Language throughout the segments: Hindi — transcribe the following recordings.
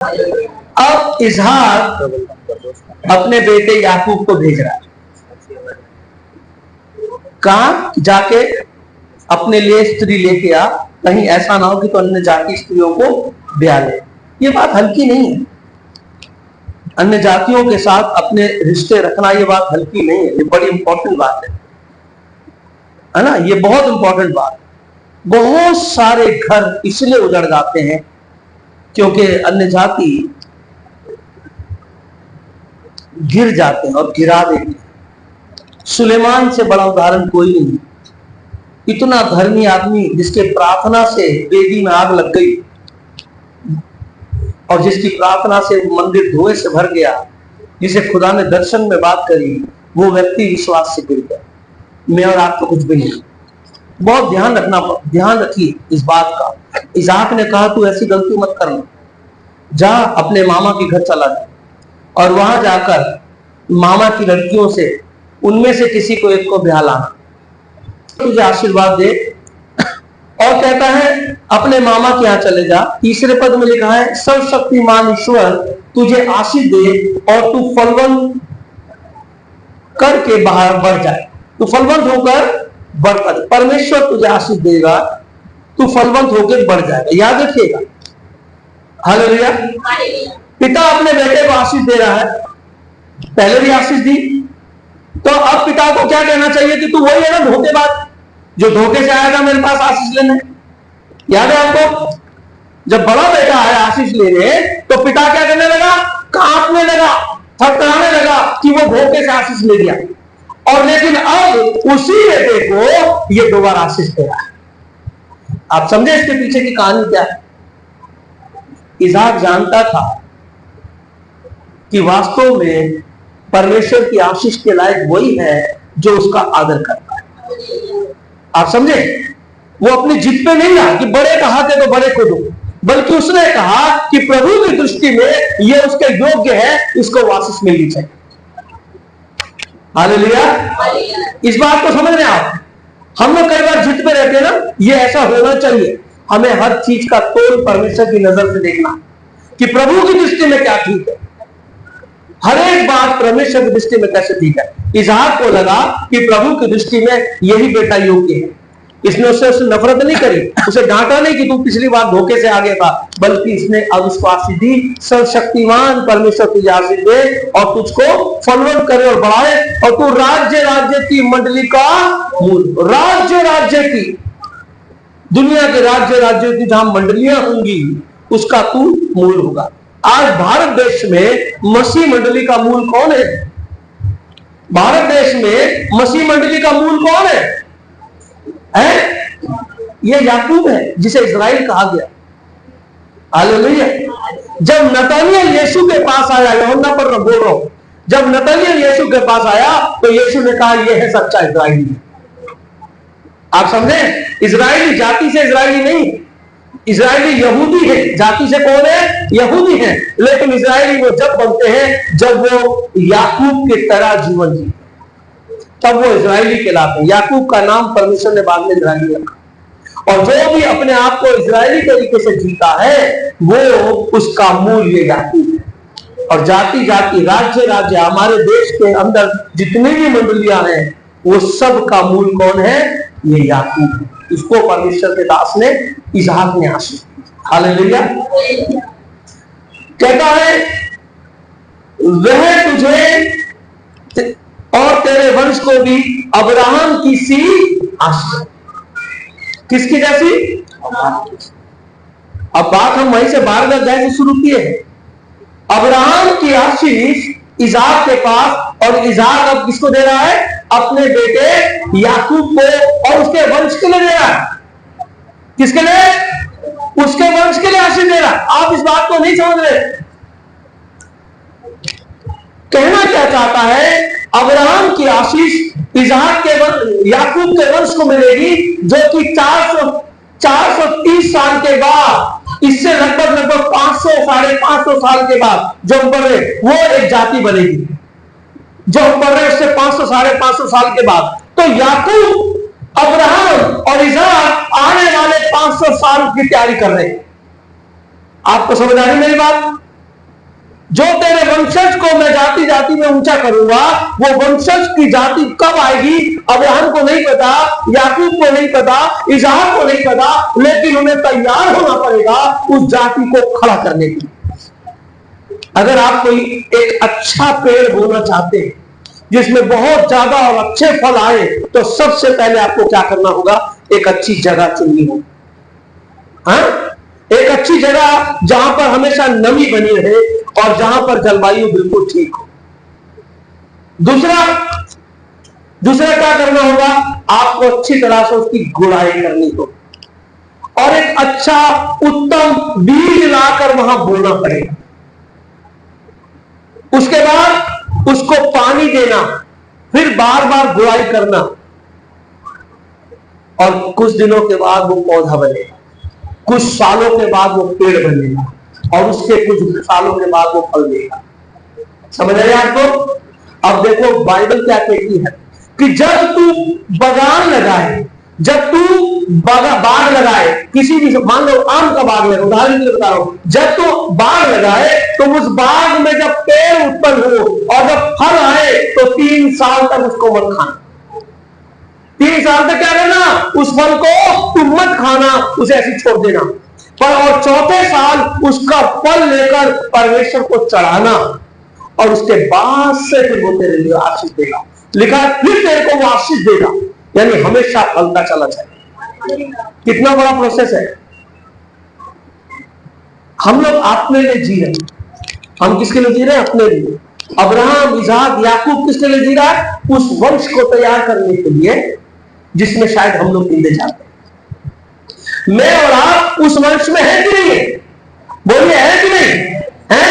अब इसहाक अपने बेटे याकूब को भेज रहा है, कहा जाके अपने लिए स्त्री लेके आ, कहीं ऐसा ना हो कि तो अन्य जाति स्त्रियों को ब्याह ले। ये बात हल्की नहीं है, अन्य जातियों के साथ अपने रिश्ते रखना ये बात हल्की नहीं है, ये बड़ी इंपॉर्टेंट बात है ना, ये बहुत इंपॉर्टेंट बात। बहुत सारे घर इसलिए उजड़ जाते हैं क्योंकि अन्य जाति गिर जाते हैं और गिरा देते हैं। सुलेमान से बड़ा उदाहरण कोई नहीं, इतना धर्मी आदमी जिसके प्रार्थना से वेदी में आग लग गई और जिसकी प्रार्थना से मंदिर धुएं से भर गया, जिसे खुदा ने दर्शन में बात करी, वो व्यक्ति विश्वास से गिर गया। मैं और आप तो कुछ भी नहीं। बहुत ध्यान रखिए इस बात का। इसहाक ने कहा तू ऐसी गलती मत करना, जा अपने मामा के घर चला जा और वहां जाकर मामा की लड़कियों से उनमें से किसी को एक को ब्याह लाना, तुझे आशीर्वाद दे। और कहता है अपने मामा के यहाँ चले जा। तीसरे पद में लिखा है सर्वशक्तिमान ईश्वर तुझे आशीष दे और तू फलवंत करके बाहर बढ़ जाए, तू फलवंत होकर बढ़ता जाए। परमेश्वर तुझे आशीष देगा, तू फलवंत होकर बढ़ जाएगा। याद रखिएगा, हालेलुया। पिता अपने बेटे को आशीष दे रहा है, पहले भी आशीष दी, तो अब पिता को क्या कहना चाहिए कि तू वही है ना धोखेबाज जो धोखे से आया था मेरे पास आशीष लेने। याद है आपको, जब बड़ा बेटा आया आशीष लेने तो पिता क्या करने लगा, कांपने लगा, थरथराने लगा कि वो धोखे से आशीष ले गया। और लेकिन अब उसी बेटे को ये दोबारा आशीष दे रहा है। आप समझे इसके पीछे की कहानी क्या है? इसहाक जानता था कि वास्तव में परमेश्वर की आशीष के लायक वही है जो उसका आदर करता है। आप समझे, वो अपनी जिद पे नहीं रहा कि बड़े कहा थे तो बड़े को दो, बल्कि उसने कहा कि प्रभु की दृष्टि में ये उसके योग्य है, इसको आशीष मिलनी चाहिए। हालेलुया। इस बात को समझ रहे हैं आप? हम लोग कई बार जिद पे रहते हैं ना, ये ऐसा होना चाहिए। हमें हर चीज का तोल परमेश्वर की नजर से देखना कि प्रभु की दृष्टि में क्या ठीक है। हर एक बात परमेश्वर की दृष्टि में कैसे ठीक है। इसहाक को लगा कि प्रभु की दृष्टि में यही बेटा योग्य है। इसने उससे नफरत नहीं करी, उसे डांटा नहीं कि तू पिछली बार धोखे से आ गया था, बल्कि इसने अब उसको आशीष दी, सर्वशक्तिमान परमेश्वर तुझे आशीष दे और तुझको फलवंत करे और बढ़ाए और तू राज्य की मंडली का मूल, राज्य की, दुनिया के राज्यों की जहां मंडलियां होंगी उसका तू मूल होगा। आज भारत देश में मसीह मंडली का मूल कौन है? भारत देश में मसीह मंडली का मूल कौन है? ये याकूब है जिसे इजराइल कहा गया। हालेलुया। जब नतनिएल यीशु के पास आया, यूहन्ना पर बोल रहा हूं, जब नतनिएल यीशु के पास आया तो यीशु ने कहा यह है सच्चा इजराइली। आप समझे, इजराइली जाति से इजराइली नहीं, इजराइली यहूदी है। जाति से कौन है? यहूदी है। लेकिन इजराइली वो जब बनते हैं जब वो याकूब की तरह जीवन जीते, तब वो इजराइली कहलाते हैं। याकूब का नाम परमेश्वर ने बाद में इजराइली रखा। और जो भी अपने आप को इजराइली तरीके से जीता है वो उसका मूल ये याकूब है। और जाति राज्य हमारे देश के अंदर जितनी भी मंडलियां हैं वो सब का मूल कौन है? ये याकूब है। इसको परमेश्वर के दास ने, इसहाक ने आशीष दी। हालेलुया। कहता है वह तुझे और तेरे वंश को भी अब्राहम की सी आशीष। किसकी जैसी? अब बात हम वहीं से 12वें अध्याय से शुरू किए हैं। अब्राहम की आशीष इसहाक के पास, और इसहाक अब किसको दे रहा है? अपने बेटे याकूब को और उसके वंश के लिए दे रहा है। किसके लिए? उसके वंश के लिए आशीष दे रहा है। आप इस बात को नहीं समझ रहे। कहना क्या चाहता है? अब्राहम की आशीष इसहाक के याकूब के वंश को मिलेगी, जो कि 430 साल के बाद, इससे लगभग 500 साढ़े 500 साल के बाद जो हम पढ़ रहे वो एक जाति बनेगी। जो हम पढ़ रहे उससे 500 साढ़े 500 साल के बाद। तो याकूब, अब्राहम और इसहाक आने वाले 500 साल की तैयारी कर रहे हैं। आपको समझ आ रही मेरी बात? वंशज को मैं जाति जाति में ऊंचा करूंगा। वो वंशज की जाति कब आएगी अब्राहम को नहीं पता, याकूब को नहीं पता, इसहाक को नहीं पता, लेकिन उन्हें तैयार होना पड़ेगा उस जाति को खड़ा करने के लिए। अगर आप कोई एक अच्छा पेड़ बोना चाहते हैं जिसमें बहुत ज्यादा और अच्छे फल आए, तो सबसे पहले आपको क्या करना होगा, एक अच्छी जगह चुननी होगी। हाँ, एक अच्छी जगह जहां पर हमेशा नमी बनी रहे और जहां पर जलवायु बिल्कुल ठीक हो। दूसरा क्या करना होगा, आपको अच्छी तरह से उसकी गुड़ाई करनी होगी और एक अच्छा उत्तम बीज लाकर वहां बोना पड़ेगा। उसके बाद उसको पानी देना, फिर बार बार गुड़ाई करना और कुछ दिनों के बाद वो पौधा बनेगा, कुछ सालों के बाद वो पेड़ बनेगा और उसके कुछ सालों के बाद वो फल देगा। समझ रहे हैं आपको? अब देखो बाइबल क्या कहती है कि जब तू बागान लगाए, जब तू बाग लगाए, किसी भी, मान लो आम का बाग लगाए, उदाहरण के लिए बता रहा हूं, जब तू बाग लगाए तो उस बाग में जब पेड़ उत्पन्न हो और जब फल आए तो 3 साल तक उसको मत खाना। 3 साल तक क्या करना, उस फल को तुम मत खाना, उसे ऐसे छोड़ देना। पर और चौथे साल उसका फल लेकर परमेश्वर को चढ़ाना और उसके बाद से फिर वो तेरे लिए आशीष देगा। लिखा है फिर तेरे को वो आशीष देगा, यानी हमेशा फलता चला जाए। कितना बड़ा प्रोसेस है। हम लोग अपने लिए जी रहे हैं। हम किसके लिए जी रहे हैं? अपने लिए। अब्राहम, इसहाक, याकूब किसके लिए जी रहा है? उस वंश को तैयार करने के लिए जिसमें शायद हम लोग गिनते जाते हैं। मैं और आप उस वंश में है कि नहीं है? बोलिए, है कि नहीं है?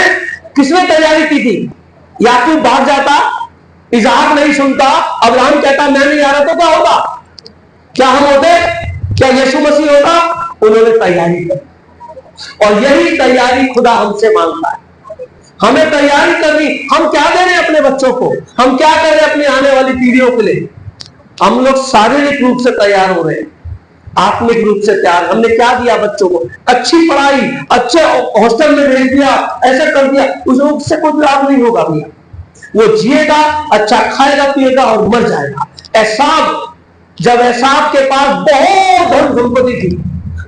किसने तैयारी की थी? याकूब भाग जाता, इसहाक नहीं सुनता, अब्राहम कहता मैं नहीं आ रहा, तो क्या होगा? क्या हम होते? क्या यीशु मसीह होता? उन्होंने तैयारी की और यही तैयारी खुदा हमसे मांगता है। हमें तैयारी करनी। हम क्या दे रहे हैं अपने बच्चों को? हम क्या कर रहे हैं अपनी आने वाली पीढ़ियों के लिए? हम लोग शारीरिक रूप से तैयार हो रहे हैं, आत्मिक रूप से तैयार। हमने क्या दिया बच्चों को? अच्छी पढ़ाई, अच्छे हॉस्टल में भेज दिया, ऐसा कर दिया, उससे कोई लाभ नहीं होगा भैया। वो जिएगा, अच्छा खाएगा पिएगा और मर जाएगा। एसाव, जब एसाव के पास बहुत धन संपत्ति थी,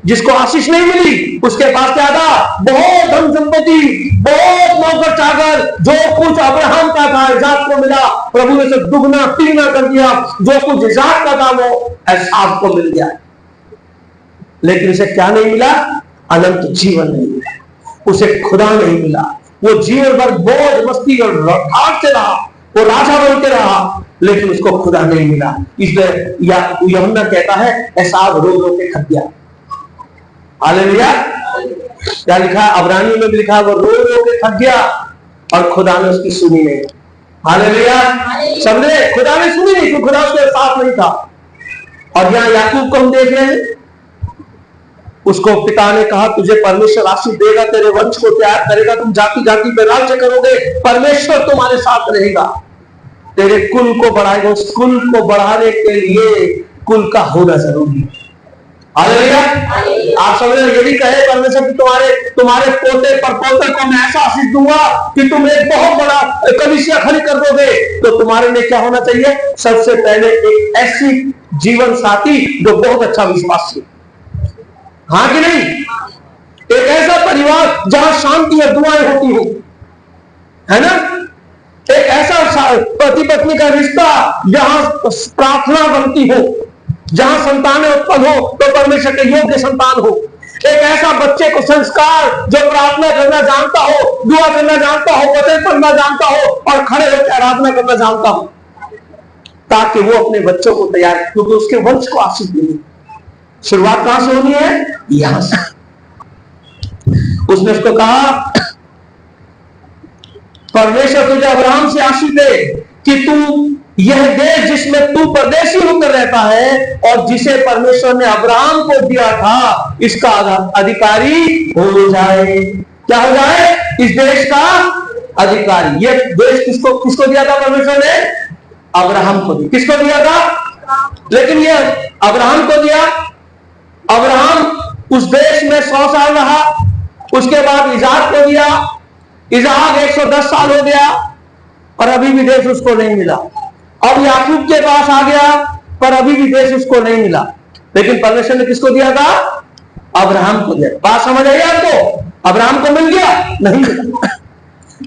जिसको आशीष नहीं मिली, उसके पास क्या था? बहुत धन संपत्ति, बहुत नौकर चाकर, जो कुछ अब्राहम का था इसहाक को मिला। प्रभु ने उसे दुगना तीगुना कर दिया। जो कुछ इसहाक का था वो एसाव को मिल गया, लेकिन उसे क्या नहीं मिला? अनंत जीवन नहीं मिला, उसे खुदा नहीं मिला। वो जीवन भर बोझ मस्ती और ठाटते रहा, वो राजा बनते रहा, लेकिन उसको खुदा नहीं मिला। इसलिए यूहन्ना कहता है एसाव रो रो के थक गया। हालेलुया। क्या लिखा है? अब्रानी में भी लिखा है वो रो रो के थक गया और खुदा ने उसकी सुनी नहीं। हालेलुया। सबने खुदा ने सुनी नहीं क्योंकि खुदा उसके साथ नहीं था। और यहां याकूब को हम देख रहे हैं, उसको पिता ने कहा तुझे परमेश्वर आशीष देगा, तेरे वंश को तैयार करेगा, तुम जाति जाति पे राज्य करोगे, परमेश्वर तुम्हारे साथ रहेगा, तेरे कुल को बढ़ाएगा। उस कुल को बढ़ाने के लिए कुल का होना जरूरी है। हालेलुया। आप समझ रहे? यदि कहे परमेश्वर कि तुम्हारे पोते पर पोते को मैं ऐसा आशीष दूंगा कि तुम एक बहुत बड़ा कलीसिया खड़ी कर दोगे, तो तुम्हारे लिए क्या होना चाहिए? सबसे पहले एक ऐसी जीवन साथी जो बहुत अच्छा विश्वासी, हाँ कि नहीं? एक ऐसा परिवार जहां शांति और दुआएं होती हो, है ना? एक ऐसा पति पत्नी का रिश्ता जहां प्रार्थना बनती हो, जहां संतानें उत्पन्न हो तो परमेश्वर के योग्य संतान हो। एक ऐसा बच्चे को संस्कार जो प्रार्थना करना जानता हो, दुआ करना जानता हो, वचन पढ़ना जानता हो और खड़े होकर आराधना करना जानता हो, ताकि वो अपने बच्चों को तैयार, क्योंकि उसके वंश को आशीष देनी। शुरुआत कहां से होनी है? यहां से। उसने उसको कहा परमेश्वर तुझे अब्राहम से आशीष दे कि तू यह देश जिसमें तू परदेशी होकर रहता है और जिसे परमेश्वर ने अब्राहम को दिया था, इसका अधिकारी हो जाए। क्या हो जाए? इस देश का अधिकारी। यह देश किसको दिया था परमेश्वर ने? अब्राहम को दिया। किसको दिया था? लेकिन यह अब्राहम को दिया। अब्राहम उस देश में 100 साल रहा, उसके बाद इसहाक को दिया, इसहाक 110 साल हो गया और अभी भी देश उसको नहीं मिला। अब याकूब के पास आ गया पर अभी भी देश उसको नहीं मिला। लेकिन परमेश्वर ने किसको दिया था? अब्राहम को दिया। बात समझ आई आपको? अब्राहम को मिल गया? नहीं मिला।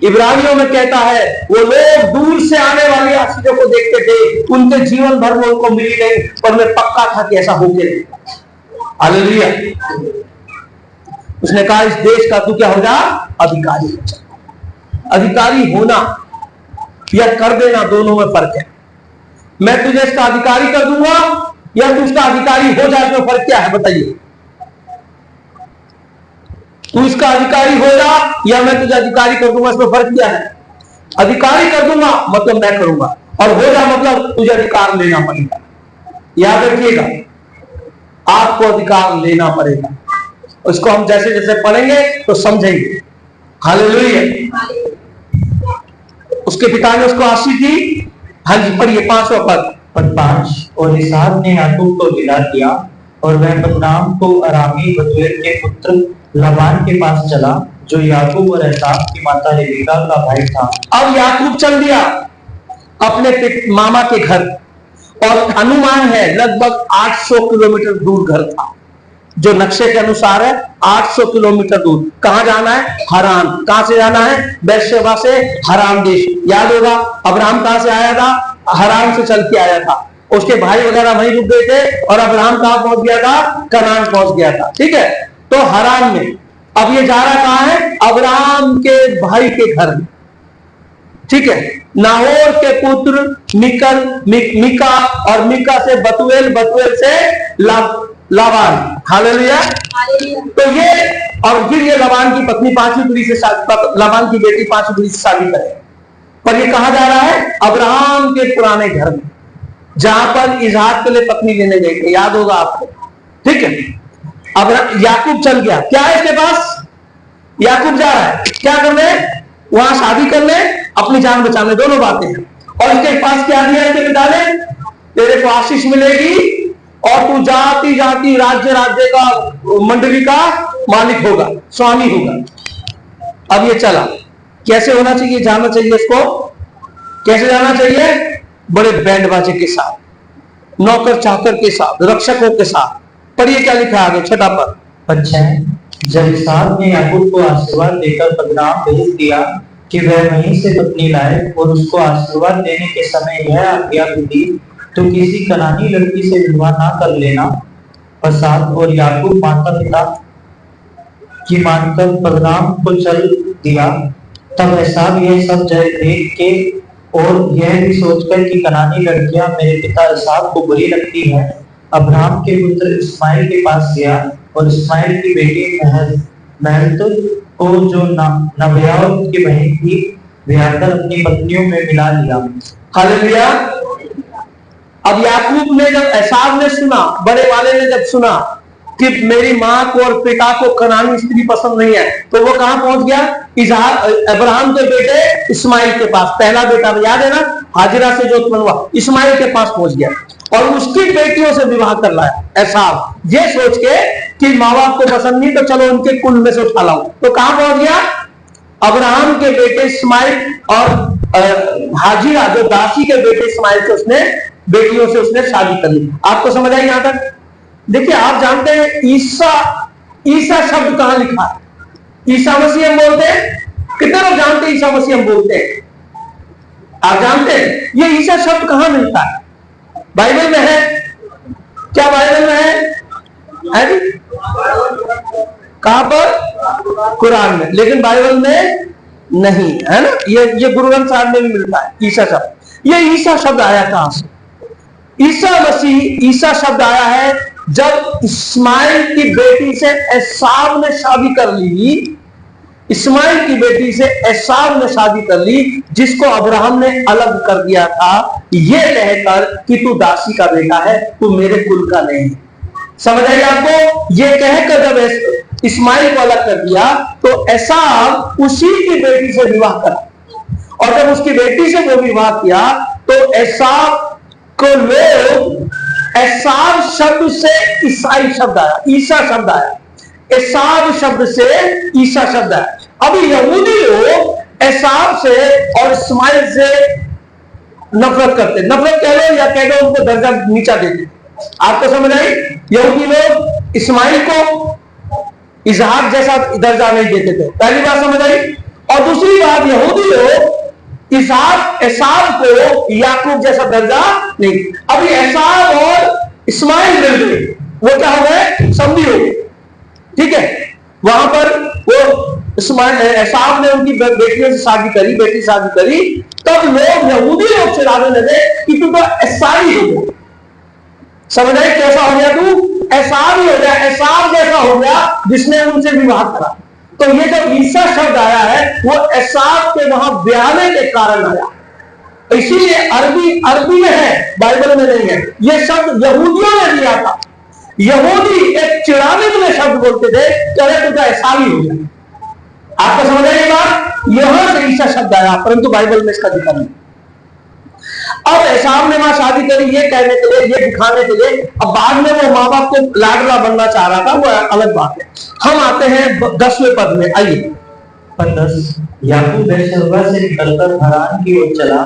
इब्रानियों में कहता है वो लोग दूर से आने वाली आशीषों को देखते थे, उनके जीवन भर में उनको मिली नहीं, पर मैं पक्का था कि ऐसा होके रहेगा। हालेलुया। उसने कहा इस देश का तू क्या हो जा? अधिकारी हो जा। अधिकारी होना या कर देना दोनों में फर्क है। मैं तुझे इसका अधिकारी कर दूंगा या तू इसका अधिकारी हो जाए, इसमें फर्क क्या है बताइए? तू इसका अधिकारी हो जा या मैं तुझे अधिकारी कर दूंगा, इसमें फर्क क्या है? अधिकारी कर दूंगा मतलब मैं करूंगा, और हो जा मतलब तुझे अधिकार लेना पड़ेगा। याद रखिएगा, आपको अधिकार लेना पड़ेगा। उसको हम जैसे जैसे पढ़ेंगे तो समझेंगे। हालेलुया। उसके पिता ने उसको आशीष दी। हाँ जी, पढ़िए 5वां पद। 5। और इसहाक ने याकूब को विदा किया और वह पद्दान को अरामी बतूएल के पुत्र लाबान के पास चला, जो याकूब और एसाव की माता रिबका का भाई था। अब याकूब चल दिया अपने मामा के घर, और अनुमान है लगभग 800 किलोमीटर दूर घर था, जो नक्शे के अनुसार है 800 किलोमीटर दूर। कहां जाना है? हरान। कहां से जाना है? बेर्शेबा से हरान देश। याद होगा अब्राहम कहां से आया था? हरान से चल के आया था। उसके भाई वगैरह वहीं रुक गए थे और अब्राहम कहां पहुंच गया था? कनान पहुंच गया था। ठीक है, तो हरान में। अब ये जा रहा कहां है? अब्राहम के भाई के घर में। ठीक है, नाहोर के पुत्र मिका, और मिका से बतूएल, बतूएल से लाबान। हालेलुया। तो ये, और फिर ये लाबान की पत्नी 5वीं पीढ़ी से लाबान की बेटी 5वीं पीढ़ी से शादी करे। पर ये कहां जा रहा है? अब्राहम के पुराने घर में, जहां पर इसहाक के लिए पत्नी लेने गए थे। याद होगा आपको। ठीक है, अब याकूब चल गया। क्या है इसके पास? याकूब जा रहा है क्या करने? वहां शादी करने, अपनी जान बचाने, दोनों बातें हैं। और इसके पास क्या दिया इसके पिता ने? तेरे को आशीष मिलेगी और तू जाति जाति राज्य राज्य का मंडली का मालिक होगा, स्वामी होगा। अब ये चला। कैसे होना चाहिए? जाना चाहिए इसको। कैसे जाना चाहिए? बड़े बैंड बाजे के साथ, नौकर चाकर के साथ, रक्षकों के साथ। पढ़िए क्या लिखा आगे 6 पद। 6। जब इसहाक ने याकूब को आशीर्वाद देकर पद्दान भेज दिया कि वह वहीं से पत्नी लाए, और उसको आशीर्वाद देने के समय यह आज्ञा भी दी, तो किसी कनानी लड़की से विवाह ना कर लेना। पश्चात और याकूब माता पिता की मानकर पद्दान को चल दिया। तब एसाव यह सब देख के और यह भी सोचकर कि कनानी लड़कियां मेरे पिता एसाव को बुरी लगती हैं, अब्राहम के पुत्र इस्माइल के पास गया और इस्माइल की बेटी महलतुल को, जो नबयाह की बहन थी, ब्याहकर अपनी पत्नियों में मिला लिया। हालेलुया। अब याकूब ने जब एसाव ने सुना, बड़े वाले ने जब सुना कि मेरी मां को और पिता को कनानी स्त्री पसंद नहीं है, तो वो कहां पहुंच गया? अब्राहम के बेटे इस्माइल के पास। पहला बेटा याद है ना, हाजिरा से जो उत्पन्न हुआ, इस्माइल के पास पहुंच गया और उसकी बेटियों से विवाह कर लाया एसाव, ये सोच के कि माँ बाप को पसंद नहीं तो चलो उनके कुल में से उठा लाऊं। तो कहां पहुंच गया? अब्राहम के बेटे इस्माइल और हाजिरा जो दासी के बेटे इस्माइल से उसने बेटियों से उसने शादी कर ली। आपको समझ आई यहां तक? देखिए, आप जानते हैं ईसा शब्द कहां लिखा है? ईसा मसीह हम बोलते हैं। कितने लोग जानते हैं ईसा मसीह हम बोलते हैं? आप जानते हैं ये ईसा शब्द कहां मिलता है? बाइबल में है क्या? बाइबल में है जी? कहां पर? कुरान में। लेकिन बाइबल में नहीं है ना। ये गुरु ग्रंथ साहिब में भी मिलता है ईसा शब्द। ये ईसा शब्द आया कहां से? ईसा शब्द आया है जब इस्माइल की बेटी से एसाव ने शादी कर ली। इस्माइल की बेटी से एसाव ने शादी कर ली, जिसको अब्राहम ने अलग कर दिया था, ये कहकर कि तू दासी का बेटा है, तू मेरे कुल का नहीं। समझ आई आपको? ये कहकर जब इस्माइल को अलग कर दिया तो एसाव उसी की बेटी से विवाह करा, और जब उसकी बेटी से वो विवाह किया तो एसाव को लोग, एसाव शब्द से ईसाई शब्द आया, ईसा शब्द आया, एसाव शब्द से ईसा शब्द आया। अभी यहूदी लोग एसाव से और इस्माइल से नफरत करते, नफरत कह लो या कह दो उनको दर्जा नीचा देते। आपको समझ आई? यहूदी लोग इस्माइल को इसहाक जैसा दर्जा नहीं देते थे, पहली बात समझ आई। और दूसरी बात, यहूदी लोग इसहाक एसाव को याकूब जैसा दर्जा नहीं। अभी एसाव और इस्माइल मिल गए, वो क्या हो गए? संधि हो गई, ठीक है। वहां पर वो एसाव ने उनकी बेटियों से शादी करी, बेटी शादी करी, तब लोग यहूदी लोग चिल्लाने लगे कि तू तो एसावी हो गया। समझ आई? कैसा हो गया तू? एसाव ही हो गया, एसाव जैसा हो गया जिसने उनसे विवाह करा। तो ये जब ईसा शब्द आया है वो एसाव के वहां ब्याने के कारण आया, इसीलिए अरबी में है, बाइबल में नहीं है। ये शब्द यहूदियों ने दिया था। यहूदी एक चिढ़ाने के लिए शब्द बोलते थे, अरे तू तो एसावी हो गया। आपको समझ आई बात? यहां से ईसा शब्द आया, परंतु बाइबल में इसका जिक्र नहीं। अब एसाव ने वहां शादी करी ये कहने के लिए, ये दिखाने के लिए। अब बाद में वो माँ बाप को लाडला बनना चाह रहा था, वो अलग बात है। हम आते हैं 10वें पद में, आइए। पद 10, याकूब बेर्शेबा से निकलकर हरान की ओर चला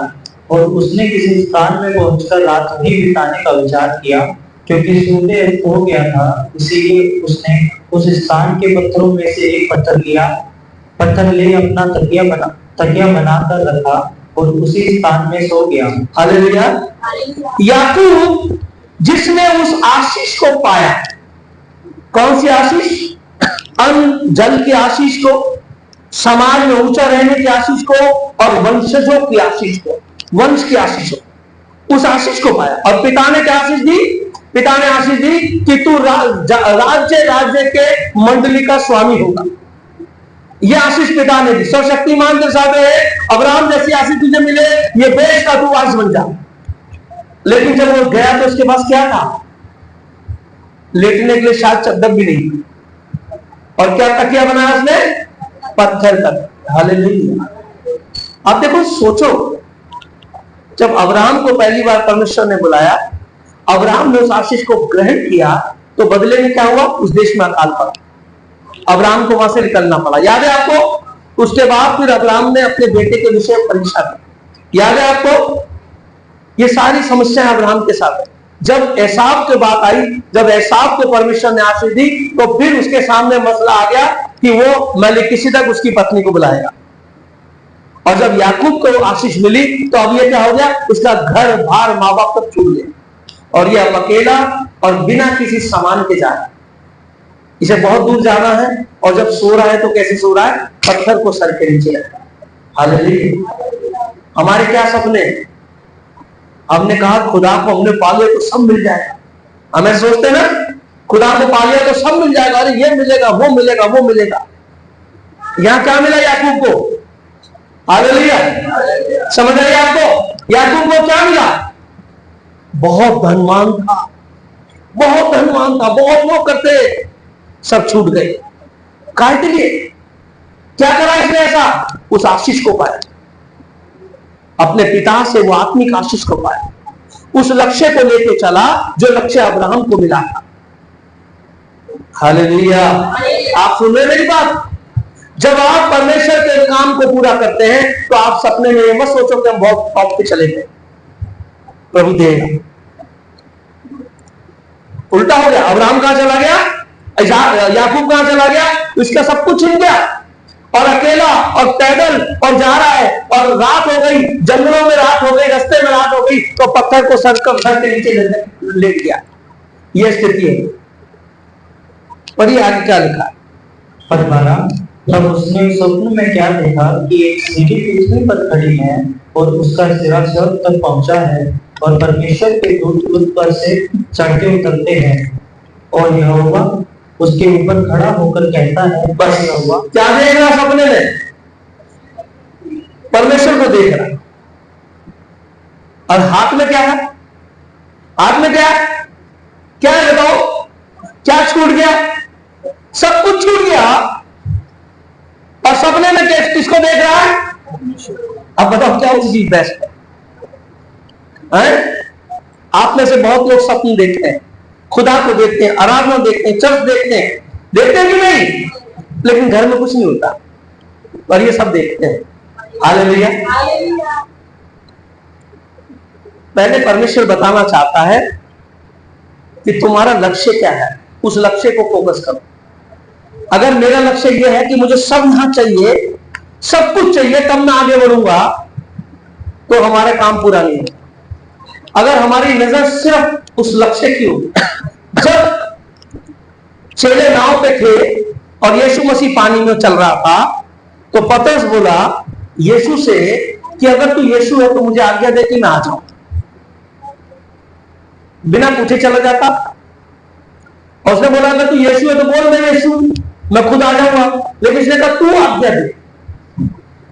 और उसने किसी स्थान में पहुंचकर रात वहीं बिताने का विचार किया, क्योंकि सूर्य हो गया था। इसीलिए उसने उस स्थान के पत्थरों में से एक पत्थर ले अपना तकिया बनाकर रखा और उसी स्थान में सो गया। हालेलुया। याकूब जिसने उस आशीष को पाया, कौन सी आशीष? अन्न जल की आशीष को, समाज में ऊंचा रहने की आशीष को, और वंशजों की आशीष को, वंश की आशीष को, उस आशीष को पाया। और पिता ने क्या आशीष दी? पिता ने आशीष दी कि तू राज्य के मंडली का स्वामी होगा। यह आशीष पिता ने दी। सर्वशक्तिमान के साथ है, अब्राहम जैसी आशीष तुझे मिले, ये देश का तू वारिस बन जा। लेकिन जब वो गया तो उसके पास क्या था? लेटने के लिए शायद चद्दर भी नहीं, और क्या तकिया बनाया उसने? पत्थर का। हालेलुया। आप देखो, सोचो, जब अब्राहम को पहली बार परमेश्वर ने बुलाया, अब्राहम ने उस आशीष को ग्रहण किया, तो बदले में क्या हुआ? उस देश में अकाल पड़ा, अब्राहम को वहां से निकलना पड़ा। याद है आपको? उसके बाद फिर अब्राहम ने अपने बेटे के विषय परीक्षा की। याद है आपको? ये सारी समस्याएं अब्राहम के साथ है। जब एसाव की बात आई, जब एसाव को परमेश्वर ने आशीष दी, तो फिर उसके सामने मसला आ गया कि वो मेलिकिसिदक उसकी पत्नी को बुलाएगा। और जब याकूब को आशीष मिली, तो अब ये क्या हो गया? उसका घर बार माँ बाप तक छूट गया, और ये अब अकेला और बिना किसी सामान के जा रहा है। इसे बहुत दूर जाना है, और जब सो रहा है तो कैसे सो रहा है? पत्थर को सर के नीचे रखा। हालेलुया। हमारे क्या सपने? हमने कहा खुदा को हमने पाले तो सब मिल जाएगा। हमें सोचते ना, खुदा को पा लिया तो सब मिल जाएगा, अरे ये मिलेगा, वो मिलेगा, वो मिलेगा। यहां क्या मिला याकूब को? हालेलुया। समझ आइए आपको? याकूब को क्या मिला? बहुत धनवान था, बहुत धनवान था, बहुत वो करते, सब छूट गए। काहे के लिए? क्या करा इसने ऐसा? उस आशीष को पाया, अपने पिता से वो आत्मिक आशीष को पाया, उस लक्ष्य को लेके चला जो लक्ष्य अब्राहम को मिला था। हालेलुया। आप सुन रहे मेरी बात? जब आप परमेश्वर के काम को पूरा करते हैं, तो आप सपने में ये मत सोचो कि हम बहुत टॉप पे चले गए, प्रभु देगा। उल्टा हो गया। अब्राहम कहां चला गया? याकूब कहां चला गया? इसका सब कुछ छिन गया, और अकेला और पैदल और जा रहा है, और रात हो गई, जंगलों में रात हो गई, रास्ते में रात हो गई, तो पत्थर को सर के नीचे लेट गया। यह स्थिति है। पर ये आगे क्या लिखा है? पद 12, तब उसने स्वप्न में क्या देखा कि एक सीढ़ी पृथ्वी पर खड़ी है और उसका सिरा स्वर्ग तक पहुंचा है, और परमेश्वर के दूत उस पर से चढ़ते उतरते हैं, और यहोवा उसके ऊपर खड़ा होकर कहता है। बस यहोवा क्या देख रहा? सपने में परमेश्वर को देख रहा, और हाथ में क्या है? हाथ में क्या है? क्या है बताओ? क्या छूट गया? सब कुछ छूट गया, और सपने में किसको देख रहा है? अब बताओ क्या चीज बेस्ट है? आप में से बहुत लोग सपने देखते हैं, खुदा को देखते हैं, आराधना देखते हैं, चर्च देखते हैं कि नहीं? लेकिन घर में कुछ नहीं होता, और ये सब देखते हैं। हालेलुया। पहले परमेश्वर बताना चाहता है कि तुम्हारा लक्ष्य क्या है, उस लक्ष्य को फोकस करो। अगर मेरा लक्ष्य यह है कि मुझे सब यहां चाहिए, सब कुछ चाहिए, तब मैं आगे बढ़ूंगा, तो हमारा काम पूरा नहीं होगा। अगर हमारी नजर सिर्फ उस लक्ष्य की होगी, जब चेले नाव पे थे और यीशु मसीह पानी में चल रहा था, तो पतरस बोला यीशु से कि अगर तू यीशु है तो मुझे आज्ञा दे कि मैं आ जाऊं। बिना पूछे चला जाता। और उसने बोला अगर तू यीशु है तो बोल मैं यीशु, मैं खुद आ जाऊंगा। लेकिन उसने कहा तू आज्ञा दे,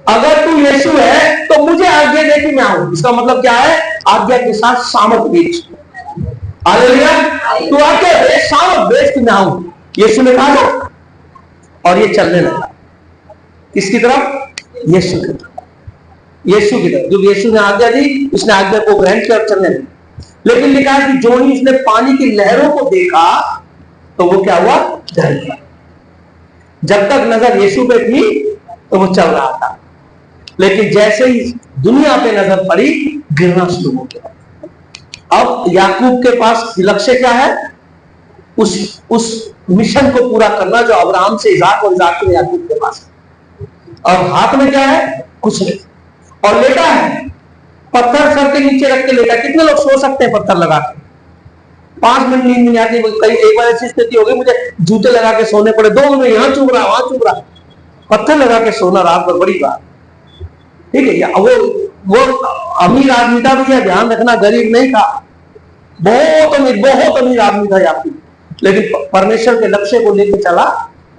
अगर तू यीशु है तो मुझे आज्ञा दे कि मैं आऊं। इसका मतलब क्या है? आज्ञा के साथ सामर्थ बेच। हालेलुया। तू आज्ञा दे, सामर्थ बेच कि मैं आऊं। यीशु ने कहा और ये चलने लगा। किसकी तरफ? यीशु की तरफ। यीशु की तरफ। जब यीशु ने आज्ञा दी, उसने आज्ञा को ग्रहण किया और चलने लगा। लेकिन लिखा है कि जो ही उसने पानी की लहरों को देखा तो वो क्या हुआ? डर गया। जब तक नजर यीशु पे थी तो वो चल रहा था, लेकिन जैसे ही दुनिया पे नजर पड़ी, गिरना शुरू हो गया। अब याकूब के पास लक्ष्य क्या है? उस मिशन को पूरा करना जो अब्राहम से इजाक और इजाक से याकूब के पास। और हाथ में क्या है? कुछ नहीं। और लेटा है, पत्थर सर के नीचे रख के लेटा। कितने लोग सो सकते हैं पत्थर लगा के? 5 मिनट नींद नहीं आती। कई एक बार ऐसी स्थिति हो गई, मुझे जूते लगा के सोने पड़े। 2 मिनट यहां चुभ रहा, वहां चुभ रहा। पत्थर लगा के सोना रात भर, बड़ी बात। ठीक है। वो अमीर आदमी था भैया, ध्यान रखना, गरीब नहीं था। बहुत अमीर आदमी था याकूब। लेकिन परमेश्वर के लक्ष्य को लेकर चला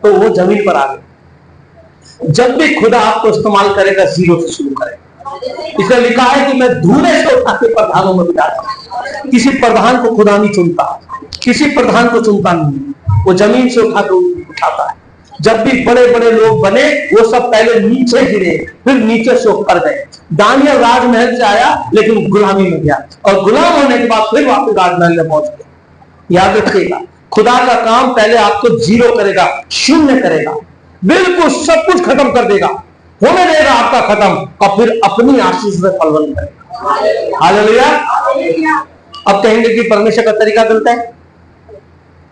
तो वो जमीन पर आ गया। जब भी खुदा आपको इस्तेमाल करेगा, जीरो से शुरू करेगा। इसलिए लिखा है कि मैं धूले से उठा के प्रधानों में बिठाता हूं। किसी प्रधान को खुदा नहीं चुनता, किसी प्रधान को चुनता नहीं, वो जमीन से उठा के उठाता है। जब भी बड़े बड़े लोग बने, वो सब पहले नीचे गिरे, फिर नीचे से ऊपर गए। दानियल राजमहल से आया लेकिन गुलामी में गया, और गुलाम होने के बाद फिर वापस राजमहल में पहुंच गया। याद रखिएगा, खुदा का काम पहले आपको जीरो करेगा, शून्य करेगा, बिल्कुल सब कुछ खत्म कर देगा, होने देगा आपका खत्म, और फिर अपनी आशीष में फलवन करेगा। हालेलुया। अब कहेंगे कि परमेश्वर का तरीका गलत है,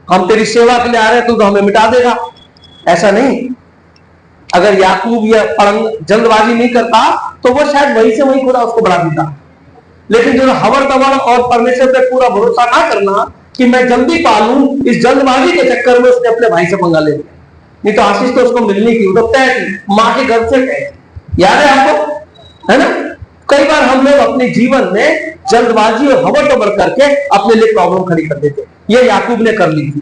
हम तेरी सेवा के लिए आ रहे हैं, तू तो हमें मिटा देगा। ऐसा नहीं। अगर याकूब या जल्दबाजी नहीं करता तो वो शायद वहीं से वहीं खुदा उसको बढ़ा देता। लेकिन जो हवर तवर और परमेश्वर पे पूरा भरोसा ना करना कि मैं जल्दी पालूं, इस जल्दबाजी के चक्कर में उसने अपने भाई से पंगा ले लिया। नहीं तो आशीष तो उसको मिलनी थी, वो तय थी, मां के घर से तय। याद है आपको? है ना? कई बार हम लोग अपने जीवन में जल्दबाजी और हवर तवर करके अपने लिए प्रॉब्लम खड़ी कर देते। ये याकूब ने कर ली थी।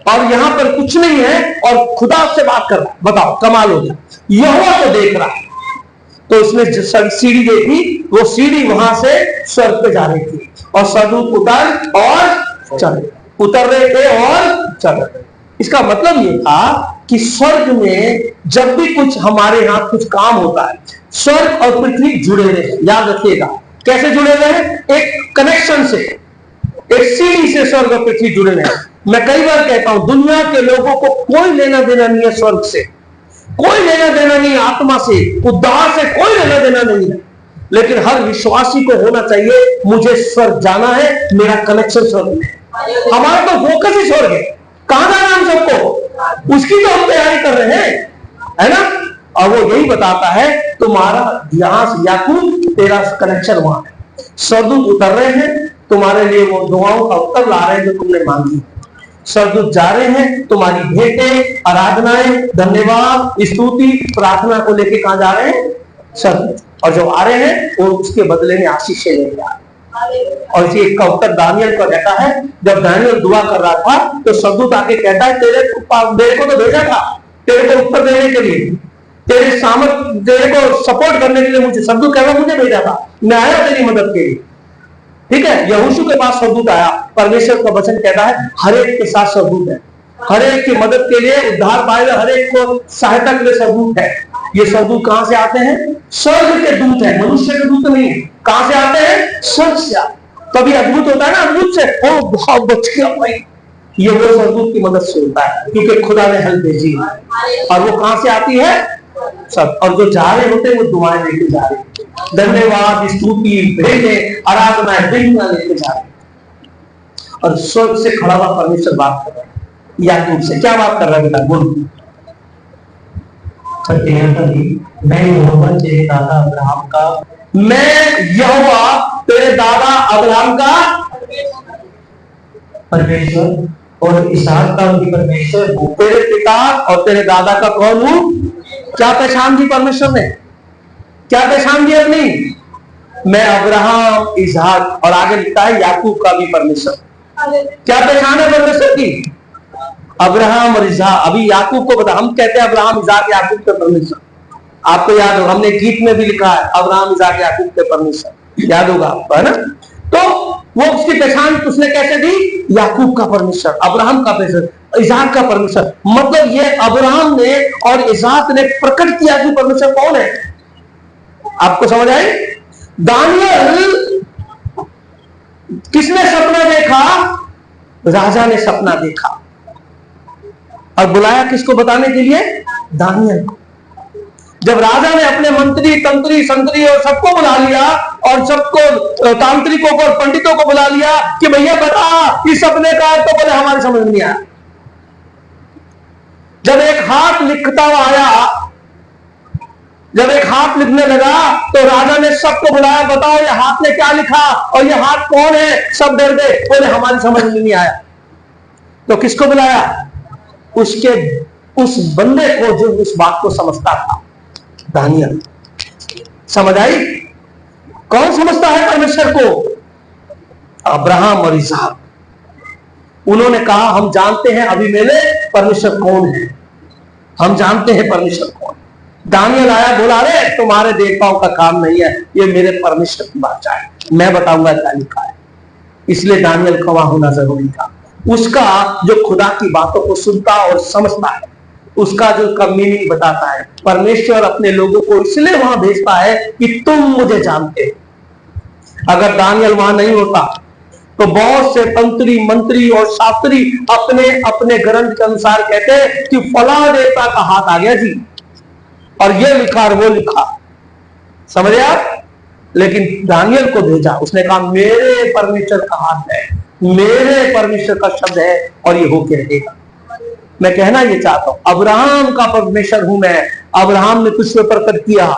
और यहां पर कुछ नहीं है और खुदा से बात कर रहा है। बताओ, कमाल हो गया। यहोवा को देख रहा है, तो उसने सीढ़ी देखी, वो सीढ़ी वहां से स्वर्ग पे जा रही थी, और स्वर्गदूत उतर रहे थे और चल रहे। इसका मतलब ये था कि स्वर्ग में जब भी कुछ हमारे यहां कुछ काम होता है, स्वर्ग और पृथ्वी जुड़े रहे। याद रखिएगा, कैसे जुड़े रहे? एक कनेक्शन से, एक सीढ़ी से स्वर्ग और पृथ्वी जुड़े रहे। मैं कई बार कहता हूं, दुनिया के लोगों को कोई लेना देना नहीं है स्वर्ग से, कोई लेना देना नहीं है आत्मा से, उद्धार से कोई लेना देना नहीं है। लेकिन हर विश्वासी को होना चाहिए, मुझे स्वर्ग जाना है, मेरा कनेक्शन स्वर्ग में। हमारा तो फोकस ही स्वर्ग है। कहां जाना हम सबको, उसकी तो हम तैयारी कर रहे हैं, है ना? और वो यही बताता है, तुम्हारा यहां से याकूब, तेरा कनेक्शन वहां है। स्वर्गदूत उतर रहे हैं, तुम्हारे लिए वो दुआओं का उत्तर ला रहे हैं जो तुमने मांगी। स्वर्गदूत जा रहे हैं, तुम्हारी भेंटें, आराधनाएं, धन्यवाद, स्तुति, प्रार्थना को लेके कहां जा रहे हैं? स्वर्ग। और जो आ रहे हैं वो उसके बदले में आशीष लेके आ रहे हैं। और इसी एक का उत्तर दानियल को रहता है। जब दानियल दुआ कर रहा था तो स्वर्गदूत आके कहता है, तेरे को तो भेजा था तेरे को उत्तर देने के लिए, तेरे सामर्थ, तेरे को सपोर्ट करने के लिए मुझे स्वर्गदूत कह रहा, मुझे भेजा था, मैं आया तेरी मदद के लिए। ठीक है। यहोशू के पास स्वर्गदूत आया। परमेश्वर का वचन कहता है हर एक के साथ स्वर्गदूत है, हर एक की मदद के लिए, उद्धार पाएगा, हर एक को सहायता के लिए स्वर्गदूत है। ये स्वर्गदूत कहां से आते हैं? स्वर्ग के दूत है, मनुष्य के दूत नहीं। कहां से आते हैं? स्वर्ग से। तभी अद्भुत होता है ना, अद्भुत से ओ बहुत बच गया भाई, ये वो स्वर्गदूत की मदद से होता है, क्योंकि खुदा ने हल भेजी है। और वो कहां से आती है? सब, और जो जा रहे होते वो दुआएं लेके जा रहे, धन्यवाद, स्तुति, भेंटे, आराधना बिल्कुल लेके जा रहे। और स्वर्ग से खड़ा हुआ परमेश्वर बात कर रहा है याकूब से। क्या बात कर रहा है बेटा, बोल। मैं यहोवा तेरे दादा अब्राहम का, मैं यहोवा तेरे दादा अब्राहम का परमेश्वर और इसहाक का भी परमेश्वर हूँ। तेरे पिता और तेरे दादा का कौन हूं? क्या पहचान दी परमेश्वर ने? क्या पहचान दी अपनी? मैं अब्राहम, इसहाक और आगे लिखता है याकूब का भी परमेश्वर। क्या पहचान है परमेश्वर की? अब्राहम और इसहाक। अभी याकूब को बता, हम कहते हैं अब्राहम, इसहाक, याकूब के परमेश्वर। आपको याद होगा, हमने गीत में भी लिखा है अब्राहम, इसहाक, याकूब के परमेश्वर, याद होगा आपको, है ना? तो वो उसकी पहचान उसने कैसे दी? याकूब का परमेश्वर, अब्राहम का परमेश्वर, इसहाक का परमेश्वर। मतलब ये अब्राहम ने और इसहाक ने प्रकट किया कि परमेश्वर कौन है। आपको समझ आई? दानियल किसने सपना देखा? राजा ने सपना देखा और बुलाया किसको बताने के लिए? दानियल को। जब राजा ने अपने मंत्री, तंत्री, संतरी और सबको बुला लिया और सबको, तांत्रिकों को और पंडितों को बुला लिया कि भैया बता इस सपने का, तो बोले हमारी समझ नहीं आया। जब एक हाथ लिखता हुआ आया, जब एक हाथ लिखने लगा तो राजा ने सबको बुलाया, बताओ ये हाथ ने क्या लिखा और ये हाथ कौन है? सब डर गए, बोले हमारी समझ में नहीं आया। तो किसको बुलाया? उसके उस बंदे को जो उस बात को समझता था, दानियल। समझ आई? कौन समझता है परमेश्वर को? अब्राहम और इसहाक। उन्होंने कहा हम जानते हैं अबीमेलेक परमेश्वर कौन है, हम जानते हैं परमेश्वर कौन। दानियल आया, बोला अरे तुम्हारे देवताओं का काम नहीं है, ये मेरे परमेश्वर की बात है, मैं बताऊंगा क्या लिखा है। इसलिए दानियल गवाह होना जरूरी था। उसका जो खुदा की बातों को सुनता और समझता है, उसका जो मीनिंग बताता है। परमेश्वर अपने लोगों को इसलिए वहां भेजता है कि तुम मुझे जानते हो। अगर दानियल वहां नहीं होता तो बहुत से तंत्री, मंत्री और शास्त्री अपने अपने ग्रंथ के अनुसार कहते कि फला देवता का हाथ आ गया जी, और ये लिखा और वो लिखा। समझे आप? लेकिन दानियल को भेजा, उसने कहा मेरे परमेश्वर का हाथ है, मेरे परमेश्वर का शब्द है और ये होके रहेगा। मैं कहना ये चाहता हूं, अब्राहम का परमेश्वर हूं मैं, अब्राहम ने तुझ पे प्रकट किया।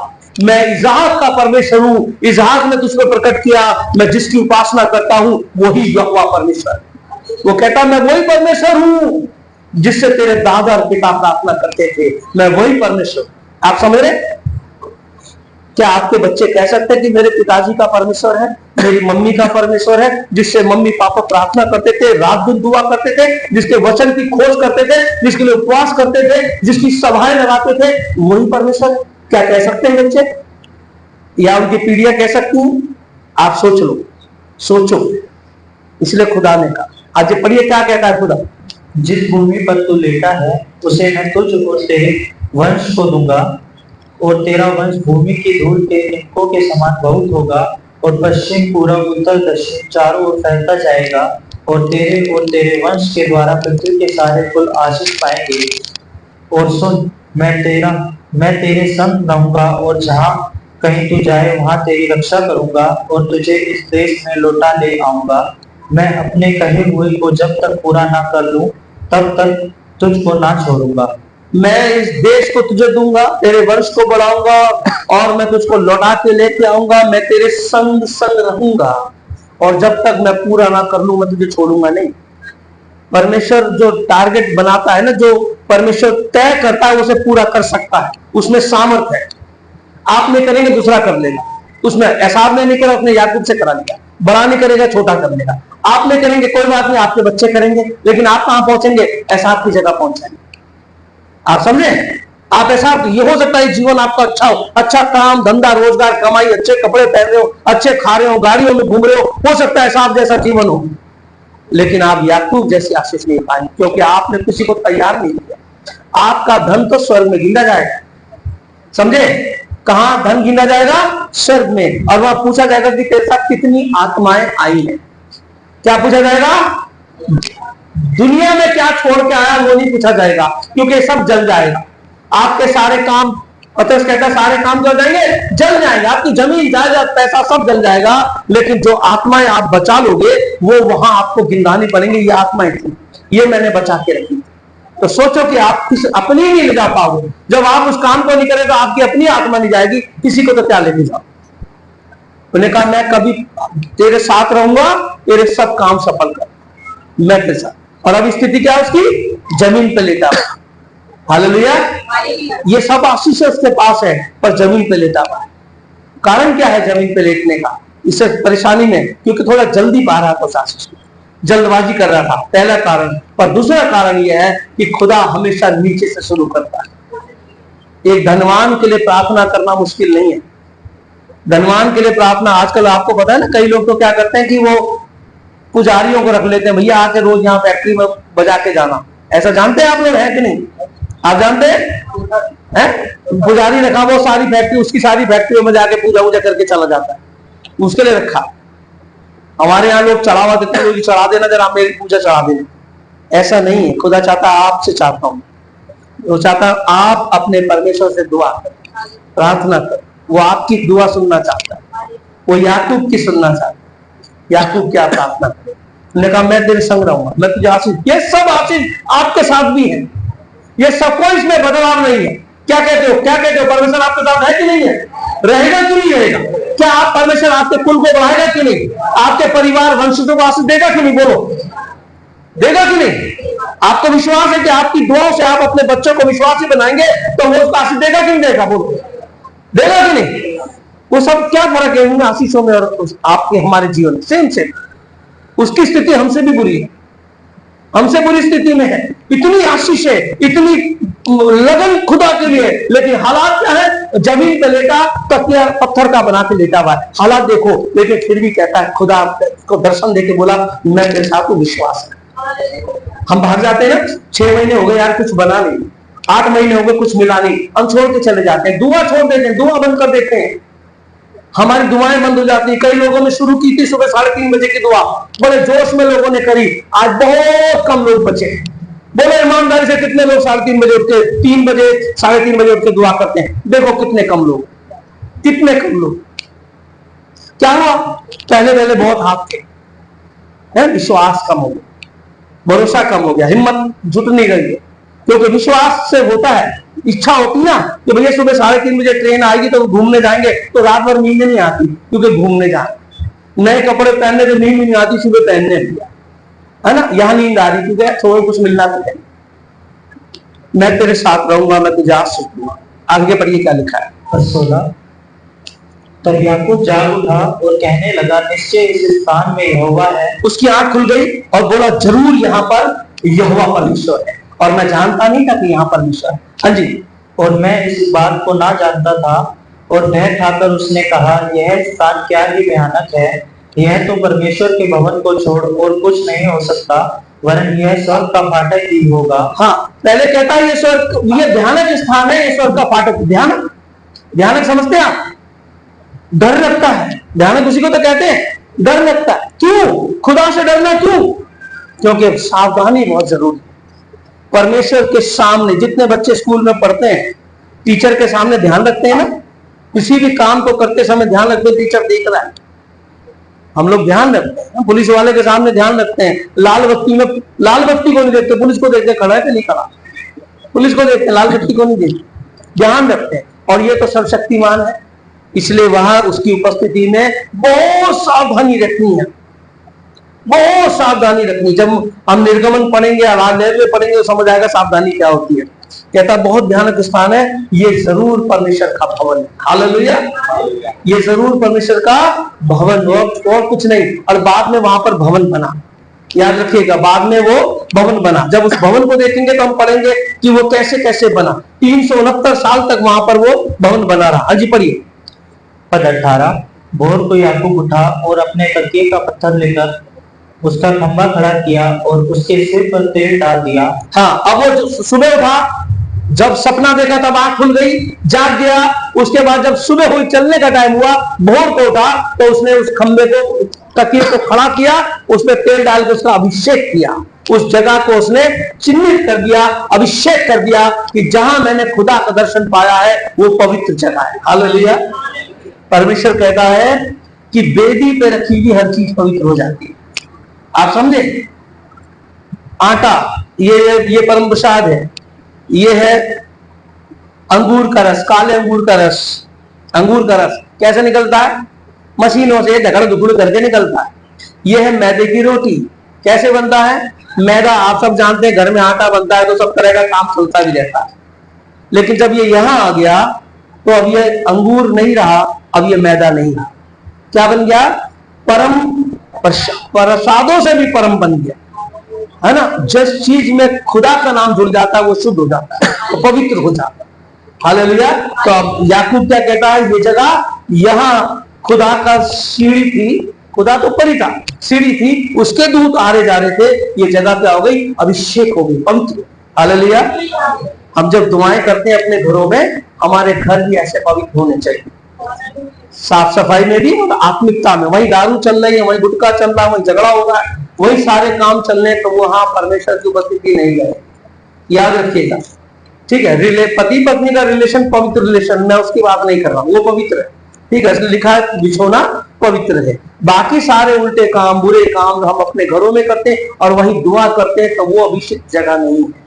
मैं इसहाक का परमेश्वर हूं, इसहाक ने तुझ पे प्रकट किया। मैं जिसकी उपासना करता हूं वही यहोवा परमेश्वर। वो कहता मैं वही परमेश्वर हूं जिससे तेरे दादा और पिता प्रार्थना करते थे, मैं वही परमेश्वर। आप समझ रहे? क्या आपके बच्चे कह सकते हैं कि मेरे पिताजी का परमेश्वर है, मेरी मम्मी का परमेश्वर है, जिससे मम्मी पापा प्रार्थना करते थे, रात दिन दुआ करते थे, जिसके वचन की खोज करते थे, जिसके लिए उपवास करते थे, जिसकी सभाएं लगाते थे, वही परमेश्वर? क्या कह सकते हैं बच्चे? या उनकी पीढ़ियां कह सकती हैं? आप सोच लो, सोचो। इसलिए खुदा ने कहा, आज पढ़िए क्या कहता है खुदा। जिस भूमि पर तू लेटा है उसे मैं तुझ और तेरे वंश को दूंगा, और तेरा वंश भूमि की धूल के तिनकों के समान बहुत होगा, और पश्चिम, पूर्व, उत्तर, दक्षिण चारों ओर फैलता जाएगा, और तेरे वंश के द्वारा पृथ्वी के सारे कुल आशीष पाएंगे। और सुन, मैं तेरे संग रहूंगा, और जहां कहीं तू जाए वहां तेरी रक्षा करूंगा, और तुझे इस देश में लौटा ले आऊंगा। मैं अपने कहे हुए को जब तक पूरा ना कर लूं तब तक तुझको ना छोड़ूंगा। मैं इस देश को तुझे दूंगा, तेरे वंश को बढ़ाऊंगा और मैं तुझको लौटा के लेके आऊंगा। मैं तेरे संग संग रहूंगा और जब तक मैं पूरा ना कर लूं मैं तुझे छोड़ूंगा नहीं। परमेश्वर जो टारगेट बनाता है ना, जो परमेश्वर तय करता है उसे पूरा कर सकता है, उसमें सामर्थ्य है। आप नहीं करेंगे दूसरा कर लेगा। उसमें एसाव ने नहीं करा, उसने याकूब से करा लिया। बड़ा नहीं करेगा, छोटा कर लेगा। आप नहीं करेंगे, कोई बात नहीं, आपके बच्चे करेंगे, लेकिन आप कहां पहुंचेंगे? एसाव की जगह पहुंचेंगे। आप समझे? आप ऐसा, ये हो सकता है जीवन आपका अच्छा हो, अच्छा काम धंधा रोजगार कमाई, अच्छे कपड़े पहन रहे हो, अच्छे खा रहे हो, गाड़ियों में घूम रहे हो सकता है सांप जैसा जीवन हो, लेकिन आप याकूब जैसी आशीष नहीं पाएंगे, क्योंकि आपने किसी को तैयार नहीं किया। आपका धन तो स्वर्ग में गिना जाएगा। समझे? कहां धन गिना जाएगा? स्वर्ग में। और वहां पूछा जाएगा कि तेरे साथ कितनी आत्माएं आई हैं। क्या पूछा जाएगा? दुनिया में क्या छोड़ के आया वो नहीं पूछा जाएगा, क्योंकि सब जल जाएगा। आपके सारे काम पतरस कहता है सारे काम जल जाएंगे, जल जाएंगे, आपकी जमीन जायदाद पैसा सब जल जाएगा, लेकिन जो आत्माएं आप बचा लोगे वो वहां आपको गिनवानी पड़ेंगे। ये आत्माएं थी, ये मैंने बचा के रखी। तो सोचो कि आप अपनी नहीं ले जा पाओगे, जब आप उस काम को नहीं करें तो आपकी अपनी आत्मा नहीं जाएगी, किसी को तो क्या लेके जाओ। उन्होंने कहा मैं कभी तेरे साथ रहूंगा, तेरे सब काम सफल कर, मैं तेरे साथ। और अब स्थिति क्या है उसकी? जमीन पे लेटा हुआ। हालेलुया। ये सब आशीष उसके पास है, पर जमीन पे लेटा हुआ है। कारण क्या है जमीन पे लेटने का? इससे परेशानी में, क्योंकि थोड़ा जल्दी पा रहा था उस आशीष को, जल्दबाजी कर रहा था, पहला कारण। पर दूसरा कारण यह है कि खुदा हमेशा नीचे से शुरू करता है। एक धनवान के लिए प्रार्थना करना मुश्किल नहीं है। धनवान के लिए प्रार्थना, आजकल आपको पता है ना, कई लोग तो क्या करते हैं कि वो पुजारियों को रख लेते हैं, भैया आके रोज यहाँ फैक्ट्री में बजा के जाना। ऐसा जानते हैं आप लोग, है कि नहीं? आप जानते हैं? पुजारी रखा, वो सारी फैक्ट्री, उसकी सारी फैक्ट्रियों में जाके पूजा वूजा करके चला जाता है, उसके लिए रखा। हमारे यहाँ लोग चढ़ावा देते हैं, चढ़ा देना जरा, मेरी पूजा चढ़ा देना। ऐसा नहीं है। खुदा चाहता आपसे चाहता हूं, वो चाहता आप अपने परमेश्वर से दुआ कर, प्रार्थना कर। वो आपकी दुआ सुनना चाहता है, वो याकूब की सुनना चाहता है। याकूब क्या प्रार्थना करे? उन्होंने कहा मैं तेरे संग रहूंगा, मैं तुझे आशीष। ये सब आशीष आपके साथ भी है, ये सब कोई इसमें बदलाव नहीं है। क्या कहते हो? क्या कहते हो? परमेश्वर आपके साथ है कि नहीं है? रहेगा कि नहीं रहेगा? क्या आप परमेश्वर आपके कुल को बढ़ाएगा कि नहीं? आपके परिवार वंशजों को आशीष देगा कि नहीं? बोलो, देगा कि नहीं? आपको विश्वास है कि आपकी दुआओं से आप अपने बच्चों को विश्वासी बनाएंगे, तो वो उसको आशीष देगा कि नहीं देगा? बोलो, देगा कि नहीं? वो सब क्या फर्क है उन आशीषों में और आपके हमारे जीवन में? Same same. उसकी स्थिति हमसे भी बुरी है, हमसे बुरी स्थिति में है। इतनी आशीष है, इतनी लगन खुदा के लिए, लेकिन हालात क्या है? जमीन पे लेटा, तकिया पत्थर का बना के लेटा हुआ है। हालात देखो, लेकिन फिर भी कहता है, खुदा को दर्शन देके बोला मैं तेरे साथ हूं, विश्वास है। हम भाग जाते हैं ना, 6 महीने हो गए यार कुछ बना नहीं, 8 महीने हो गए कुछ मिला नहीं, हम छोड़ के चले जाते हैं, दुआ छोड़ देते हैं, दुआ बंद कर देते हैं, हमारी दुआएं बंद हो जाती है। कई लोगों ने शुरू की थी सुबह 3:30 बजे की दुआ, बड़े जोश में लोगों ने करी, आज बहुत कम लोग बचे। बोलो ईमानदारी से, कितने लोग 3:30 बजे उठ के, 3 बजे 3:30 बजे उठ के दुआ करते हैं? देखो कितने कम लोग, कितने कम लोग। क्या हुआ? पहले पहले बहुत हाथ थे, विश्वास कम हो गया, भरोसा कम हो गया, हिम्मत जुट नहीं रही है। क्योंकि विश्वास से होता है, इच्छा होती ना कि भैया सुबह 3:30 बजे ट्रेन आएगी तो घूमने जाएंगे, तो रात भर नींद नहीं आती क्योंकि घूमने जाए। नए कपड़े पहनने से नींद नहीं आती, सुबह पहनने है ना, यहाँ नींद आ रही क्योंकि थोड़ा कुछ मिलना चाहिए। मैं तेरे साथ रहूंगा, मैं तुझे आशीष दूंगा। आगे पढ़िए क्या लिखा है, 16। तब याकूब जाग उठा और कहने लगा, निश्चय इस स्थान में यहोवा है। उसकी आंख खुल गई और बोला जरूर यहाँ पर यहोवा परमेश्वर है, और मैं जानता नहीं था कि यहाँ परमेश्वर है। हाँ जी। और मैं इस बात को ना जानता था, और भय खाकर उसने कहा, यह स्थान क्या ही भयानक है, यह तो परमेश्वर के भवन को छोड़ और कुछ नहीं हो सकता, वरन यह स्वर्ग का फाटक ही होगा। हाँ, पहले कहता है ये स्वर्ग, ये भयानक स्थान है, ये स्वर्ग का फाटक। भयानक, भयानक समझते हैं आप? डर लगता है, भयानक उसी को तो कहते हैं, डर लगता है। क्यों? खुदा से डरना क्यों? क्योंकि सावधानी बहुत जरूरी है। परमेश्वर के सामने, जितने बच्चे स्कूल में पढ़ते हैं, टीचर के सामने ध्यान रखते हैं ना, किसी भी काम को करते समय ध्यान रखते हैं, टीचर देख रहा है, हम लोग ध्यान रखते हैं। पुलिस वाले के सामने ध्यान रखते हैं, लाल बत्ती में, लाल बत्ती को नहीं देखते, पुलिस को देखते खड़ा है कि नहीं खड़ा, पुलिस को देखते, लाल बत्ती को नहीं देखते, ध्यान रखते हैं। और ये तो सर्वशक्तिमान है, इसलिए वहां उसकी उपस्थिति में बहुत सावधानी रखनी है, बहुत सावधानी रखनी। जब हम निर्गमन पढ़ेंगे, आवाज में पढ़ेंगे, तो समझ आएगा सावधानी क्या होती है। कहता बहुत भयानक स्थान है, ये जरूर परमेश्वर का भवन है। हालेलुया, ये जरूर परमेश्वर का भवन हो, और कुछ नहीं। और बाद में वहां पर भवन बना, याद रखिएगा, बाद में वो भवन बना। जब उस भवन को देखेंगे तो हम पढ़ेंगे कि वो कैसे कैसे बना। 369 साल तक वहां पर वो भवन बना रहा। हाँ जी, पढ़िए। पद 18। भोर को याकूब उठा और अपने तकिए का पत्थर लेकर उसका खंभा खड़ा किया और उसके सिर पर तेल डाल दिया। हाँ, अब वो सुबह उठा, जब सपना देखा तब आंख खुल गई, जाग गया। उसके बाद जब सुबह हुई, चलने का टाइम हुआ, भोर को उठा, तो उसने उस खंबे को, तकिए को खड़ा किया, उसमें तेल डाल के उसका अभिषेक किया। उस जगह को उसने चिन्हित कर दिया, अभिषेक कर दिया कि जहां मैंने खुदा का दर्शन पाया है वो पवित्र जगह है। हालेलुया। परमेश्वर कहता है कि वेदी पे रखी हुई हर चीज पवित्र हो जाती है। आप समझे? आटा, ये परम प्रसाद है, ये है अंगूर का रस, काले अंगूर का रस। अंगूर का रस कैसे निकलता है? मशीनों से ढकड़ दुकड़ करके निकलता है। यह है मैदे की रोटी। कैसे बनता है? मैदा आप सब जानते हैं, घर में आटा बनता है तो सब तरह का काम चलता भी रहता है। लेकिन जब ये यहां आ गया तो अब ये अंगूर नहीं रहा, अब ये मैदा नहीं रहा। क्या बन गया? परम प्रसादों से भी परम बन गया, है ना। जिस चीज में खुदा का नाम जुड़ जाता है वो शुद्ध हो जाता है, तो पवित्र हो जाता है। हालेलुया। तो अब याकूब क्या कहता है? ये जगह, यहां खुदा का सीढ़ी थी, खुदा तो ऊपर ही था, सीढ़ी थी, उसके दूत आ रहे जा रहे थे, ये जगह क्या हो गई? अभिषेक हो गई, पवित्र। हालेलुया। हम जब दुआएं करते हैं अपने घरों में, हमारे घर भी ऐसे पवित्र होने चाहिए, साफ सफाई में भी और आत्मिकता में। वही दारू चल रही है, वही गुटखा चल रहा है, वही झगड़ा हो रहा है, वही सारे काम चल रहे हैं, तो वहां परमेश्वर की उपस्थिति नहीं है। याद रखिएगा, ठीक है। पति पत्नी का रिलेशन पवित्र रिलेशन, मैं उसकी बात नहीं कर रहा हूं, वो पवित्र है, ठीक है। इसलिए लिखा है बिछोना पवित्र है। बाकी सारे उल्टे काम, बुरे काम हम अपने घरों में करते हैं और वही दुआ करते हैं, तो वो अभिषिक्त जगह नहीं है।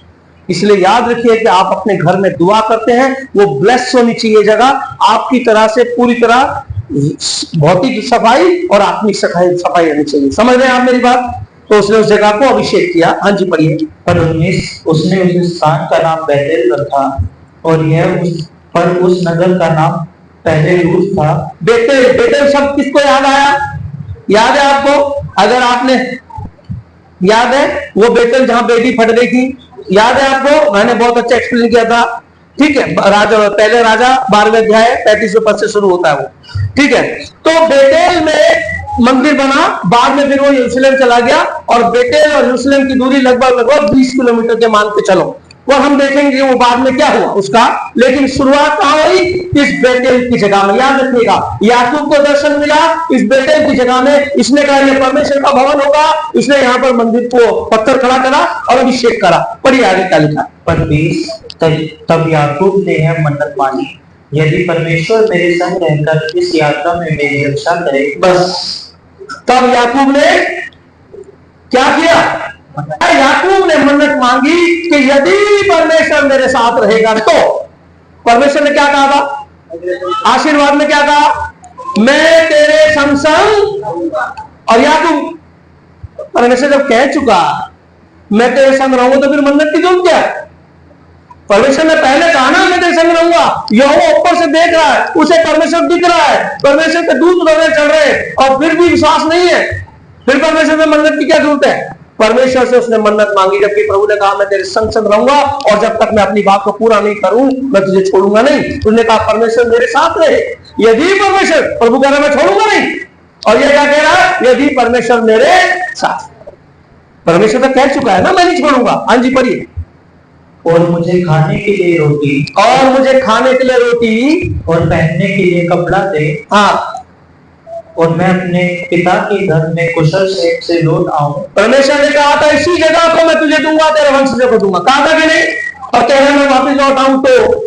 इसलिए याद रखिए कि आप अपने घर में दुआ करते हैं, वो ब्लेस होनी चाहिए जगह आपकी तरह से, पूरी तरह भौतिक सफाई और आत्मिक सफाई रहनी चाहिए। समझ रहे हैं आप मेरी बात? तो उसने उस जगह को अभिषेक किया। हाँ जी, पढ़िए। पर 19 उसने उस स्थान का नाम बेतेल रखा, और उस नगर का नाम पहले लूज था। बेतेल, बेतेल शब्द किसको याद आया? याद है आपको? अगर आपने याद है वो बेतेल जहां बेटी फट गई थी, याद है आपको? मैंने बहुत अच्छा एक्सप्लेन किया था, ठीक है। पहले राजा 12वें अध्याय 35वें पद से शुरू होता है वो, ठीक है। तो बेतेल में मंदिर बना, बाद में फिर वो यरूशलेम चला गया, और बेतेल और यरूशलेम की दूरी लगभग 20 किलोमीटर के मान के चलो, और हम देखेंगे वो बाद में क्या हुआ उसका। लेकिन शुरुआत कहां हुई? इस बेतेल की जगह में। याद रखिएगा, याकूब को दर्शन मिला इस बेतेल की जगह में। इसने कहा यह परमेश्वर का भवन होगा, इसने यहां पर मंदिर को पत्थर खड़ा करा और अभिषेक करा। पढ़िए आगे क्या लिखा। पर 20 तब याकूब ने यह मन्नत मांगी, यदि परमेश्वर मेरे संग रहकर इस यात्रा में मेरी रक्षा करे। बस तब याकूब ने क्या किया? याकूब ने मन्नत मांगी कि यदि परमेश्वर मेरे साथ रहेगा तो। परमेश्वर ने क्या कहा था? आशीर्वाद में क्या कहा? मैं तेरे संग संग। और याकूब, परमेश्वर जब कह चुका मैं तेरे संग रहूंगा, तो फिर मन्नत की जरूरत क्या है? परमेश्वर ने पहले कहा ना मैं तेरे संग रहूंगा। यहोवा ऊपर से देख रहा है, उसे परमेश्वर दिख रहा है, परमेश्वर के दूत दौड़े चल रहे हैं, और फिर भी विश्वास नहीं है, फिर परमेश्वर से मन्नत की क्या जरूरत है? परमेश्वर से उसने मन्नत मांगी, जबकि प्रभु ने कहा मैं तेरे संग संग रहूंगा, और जब तक मैं अपनी बात को पूरा नहीं करूं मैं तुझे छोड़ूंगा नहीं। उसने कहा परमेश्वर मेरे साथ रहे। यदि परमेश्वर, प्रभु कह रहा मैं छोड़ूंगा नहीं, और ये क्या कह रहा है? यदि परमेश्वर मेरे साथ। परमेश्वर तो कह चुका है ना मैं नहीं छोड़ूंगा। हाँ जी, पढ़िए। और मुझे खाने के लिए रोटी, और मुझे खाने के लिए रोटी, और पहनने के लिए कपड़ा दे। हाँ, और मैं अपने पिता के घर में कुशल से लौट आऊं। परमेश्वर ने कहा था इसी जगह को मैं तुझे दूंगा, तेरे वंशज को दूंगा। कहा था कि नहीं? और कह रहे मैं वापिस लौट आऊं, तो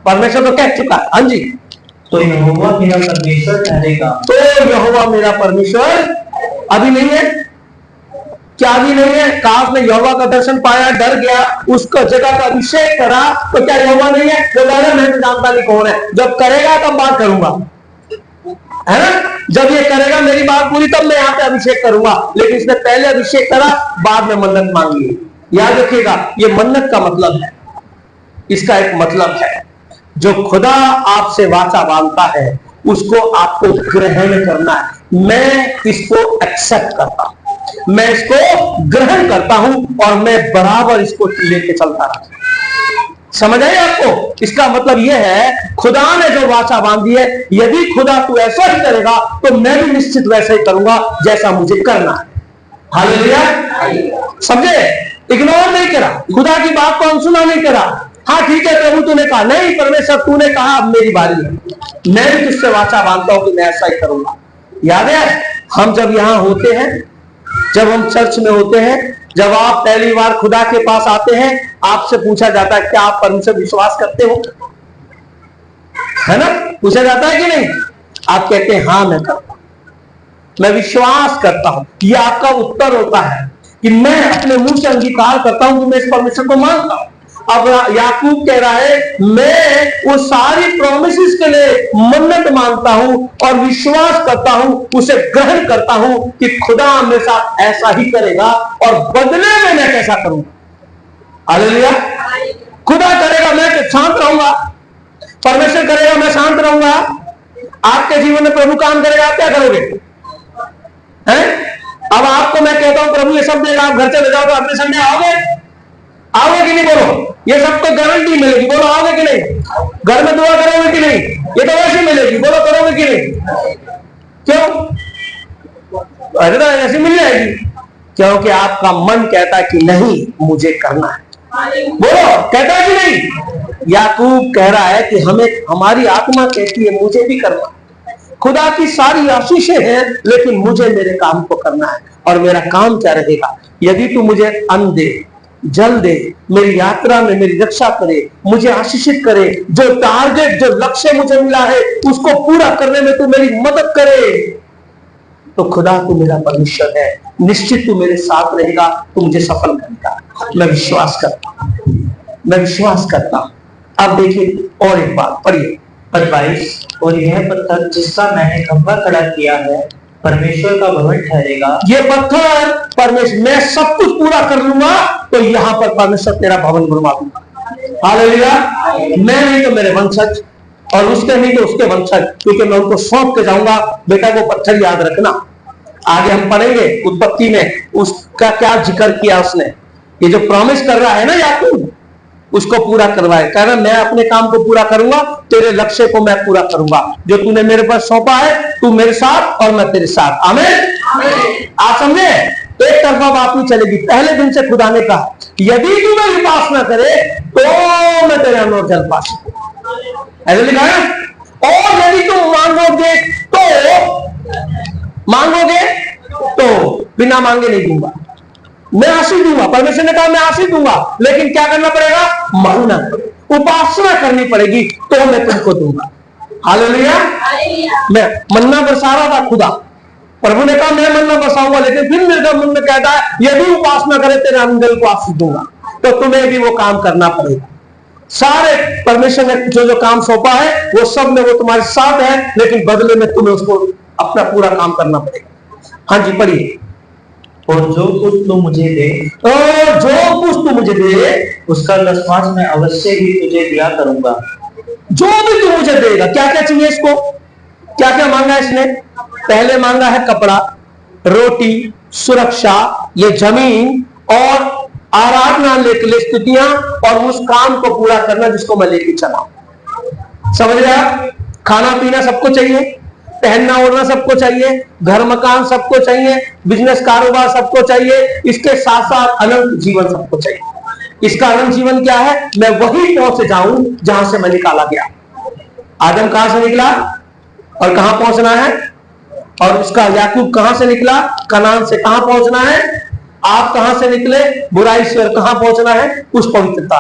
परमेश्वर तो कह चुका है। हाँ जी। तो यहोवा मेरा परमेश्वर ठहरेगा। तो यहोवा मेरा परमेश्वर अभी नहीं है। क्या अभी नहीं है? काश ने यहोवा का दर्शन पाया, डर गया, उसको जगह का अभिषेक करा, तो क्या यहोवा नहीं है? वो कह रहा मैं तो जानता नहीं कौन है, जब करेगा तब बात करूंगा, है ना। जब ये करेगा मेरी बात पूरी, तब मैं यहाँ पे अभिषेक करूंगा। लेकिन इसने पहले अभिषेक करा, बाद में मन्नत मांगी। याद रखिएगा, ये मन्नत का मतलब है, इसका एक मतलब है, जो खुदा आपसे वाचा बांधता है उसको आपको ग्रहण करना है। मैं इसको एक्सेप्ट करता हूं, मैं इसको ग्रहण करता हूं, और मैं बराबर इसको लेके चलता रहता हूं। समझ आए आपको? इसका मतलब यह है खुदा ने जो वाचा बांधी है, यदि खुदा तू ऐसा ही करेगा तो मैं भी निश्चित वैसा ही करूंगा जैसा मुझे करना है। हालेलुया। समझे? इग्नोर नहीं करा, खुदा की बात को अनसुना नहीं करा। हाँ ठीक है प्रभु तूने कहा, नहीं परमेश्वर तूने कहा, अब मेरी बारी है, मैं भी तुझसे वाचा बांधता हूं कि मैं ऐसा ही करूंगा। याद है हम जब यहां होते हैं, जब हम चर्च में होते हैं, जब आप पहली बार खुदा के पास आते हैं, आपसे पूछा जाता है क्या आप परमेश्वर विश्वास करते हो, है ना? पूछा जाता है कि नहीं? आप कहते हैं हाँ मैं करता हूं, मैं विश्वास करता हूं। यह आपका उत्तर होता है कि मैं अपने मुंह से अंगीकार करता हूं कि मैं इस परमेश्वर को मानता हूं। अब याकूब कह रहा है मैं वो सारी प्रोमिसेस के लिए मन्नत मानता हूं और विश्वास करता हूं, उसे ग्रहण करता हूं कि खुदा मेरे साथ ऐसा ही करेगा और बदले में मैं कैसा करूंगा। हालेलुया। खुदा करेगा मैं शांत रहूंगा, परमेश्वर करेगा मैं शांत रहूंगा। आपके जीवन में प्रभु काम करेगा, आप क्या करोगे? हैं? अब आपको मैं कहता हूं प्रभु ये सब देगा, आप घर चले जाओ तो अगले संडे आओगे? आओगे कि नहीं? बोलो, ये सब तो गारंटी मिलेगी, बोलो आओगे कि नहीं? घर में दुआ करोगे कि नहीं? ये तो वैसी मिलेगी, बोलो करोगे कि नहीं? क्यों? अरे ना ऐसी मिल जाएगी, क्योंकि आपका मन कहता है कि नहीं मुझे करना है। बोलो, कहता है कि नहीं? याकूब कह रहा है कि हमें, हमारी आत्मा कहती है मुझे भी करना है। खुदा की सारी आशीषें हैं, लेकिन मुझे मेरे काम को करना है। और मेरा काम क्या रहेगा? यदि तू मुझे अन्न दे, जल दे, मेरी यात्रा में मेरी रक्षा करे, मुझे आशीषित करे, जो टारगेट, जो लक्ष्य मुझे मिला है उसको पूरा करने में तू मेरी मदद करे, तो खुदा तू मेरा परमेश्वर है, निश्चित तू मेरे साथ रहेगा, तू मुझे सफल करेगा। मैं विश्वास करता हूं, मैं विश्वास करता हूं। अब देखिए और एक बात पढ़िए, 22। और यह पत्थर जिसका मैंने खंभा खड़ा किया है परमेश्वर का भवन ठहरेगा। ये पत्थर परमेश्वर, मैं सब कुछ पूरा कर लूंगा तो यहां पर परमेश्वर तेरा भवन बनवा दूंगा। हालेलुया। मैं नहीं तो मेरे वंशज, और उसके नहीं तो उसके वंशज, क्योंकि मैं उनको सौंप के जाऊंगा। बेटा वो पत्थर याद रखना, आगे हम पढ़ेंगे उत्पत्ति में उसका क्या जिक्र किया उसने। ये जो प्रॉमिस कर रहा है ना याकूब, उसको पूरा करवाए, कह रहा मैं अपने काम को पूरा करूंगा, तेरे लक्ष्य को मैं पूरा करूंगा। जो तूने मेरे पास सौंपा है, तू मेरे साथ और मैं तेरे साथ। आमीन। आप समझे? एक तरफा बात नहीं चलेगी। पहले दिन से खुदा ने कहा यदि तू मेरी उपासना करे तो मैं तेरे अन्न और जल पास, ऐसे लिखा है। और यदि तुम मांगोगे तो बिना मांगे नहीं दूंगा, मैं आशीष दूंगा। परमेश्वर ने कहा मैं आशीष दूंगा, लेकिन क्या करना पड़ेगा? मांगना, उपासना करनी पड़ेगी, तो मैं तुमको दूंगा। हालेलुया। मैं मन्ना बरसा रहा था खुदा, प्रभु ने कहा मैं मन्ना बरसाऊंगा, लेकिन फिर मेरे मन में कहता है यदि उपासना करे तेरे अंदर को आशीष दूंगा, तो तुम्हें भी वो काम करना पड़ेगा। सारे परमेश्वर ने जो काम सौंपा है वो सब में वो तुम्हारे साथ है, लेकिन बदले में तुम्हें उसको अपना पूरा काम करना पड़ेगा। हाँ जी पढ़िए। और जो कुछ तू मुझे दे, और जो कुछ तू मुझे दे उसका दसवांश मैं अवश्य ही तुझे दिया करूंगा। जो भी तू मुझे देगा, क्या क्या चाहिए इसको? क्या क्या मांगा इसने? पहले मांगा है कपड़ा, रोटी, सुरक्षा, ये जमीन और आराधना लेके लिए स्तुतियां, और उस काम को पूरा करना जिसको मैं लेके चला। समझ रहे आप? खाना पीना सबको चाहिए, पहनना ओढ़ना सबको चाहिए, घर मकान सबको चाहिए, बिजनेस कारोबार सबको चाहिए, इसके साथ साथ अनंत जीवन सबको चाहिए। इसका अनंत जीवन क्या है? मैं वही पहुंच जाऊं जहां से मैं निकाला गया। आदम कहां से निकला और कहां पहुंचना है? और उसका याकूब कहां से निकला? कनान से। कहां पहुंचना है? आप कहां से निकले? बुराई से। और कहां पहुंचना है? उस पवित्रता।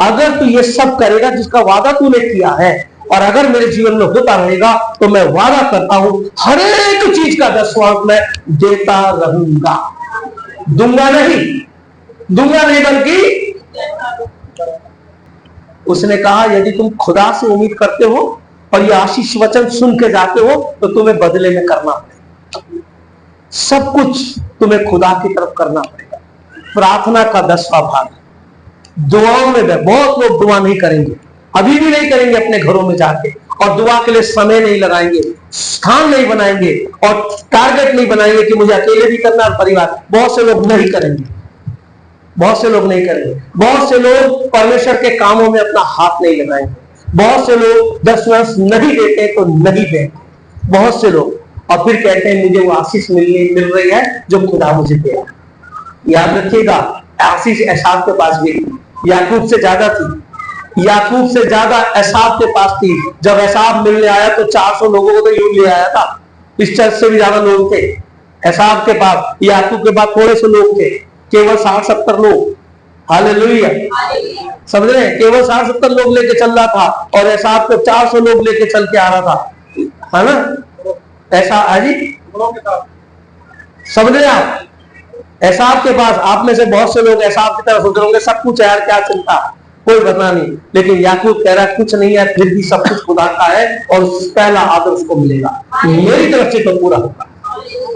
अगर तू ये सब करेगा जिसका वादा तूने किया है, और अगर मेरे जीवन में होता रहेगा, तो मैं वादा करता हूं हर एक चीज का दसवांश मैं देता रहूंगा। दूंगा नहीं बल्कि उसने कहा यदि तुम खुदा से उम्मीद करते हो और ये आशीष वचन सुन के जाते हो, तो तुम्हें बदले में करना पड़ेगा। सब कुछ तुम्हें खुदा की तरफ करना पड़ेगा। प्रार्थना का 10वां भाग, दुआओं में बहुत लोग दुआ नहीं करेंगे, अभी भी नहीं करेंगे अपने घरों में जाके, और दुआ के लिए समय नहीं लगाएंगे, स्थान नहीं बनाएंगे, और टारगेट नहीं बनाएंगे कि मुझे अकेले भी करना और परिवार। बहुत से लोग नहीं करेंगे, बहुत से लोग नहीं करेंगे। बहुत से लोग परमेश्वर के कामों में अपना हाथ नहीं लगाएंगे। बहुत से लोग दसवांश नहीं देते तो नहीं देते, बहुत से लोग, और फिर कहते हैं मुझे वो आशीष मिल रही है जो खुदा मुझे दे। याद रखिएगा, आशीष एसाव के पास भी याकूब से ज्यादा थी। याकूब से ज्यादा एसाव के पास थी। जब एसाव मिलने आया तो 400 लोगों को तो यूं ले आया था। इस चर्च से भी ज्यादा लोग थे एसाव के पास। याकूब के पास थोड़े से लोग थे, केवल 60-70 लोग, हालेलुया, समझ रहे हैं, केवल 60-70 लोग लेके चल रहा था और ऐसा आपको 400 लोग लेके चल के आ रहा था, है ना, ऐसा आज समझ रहे आप, ऐसा आपके पास, आप में से बहुत से लोग ऐसा आपकी तरफ सोच रहे होंगे सब कुछ है यार, क्या चिंता, कोई पता नहीं, लेकिन याकूब कह रहा है कुछ नहीं है, फिर भी सब कुछ खुदा का है और पहला आदर उसको मिलेगा, मेरी तरफ से तो पूरा होगा।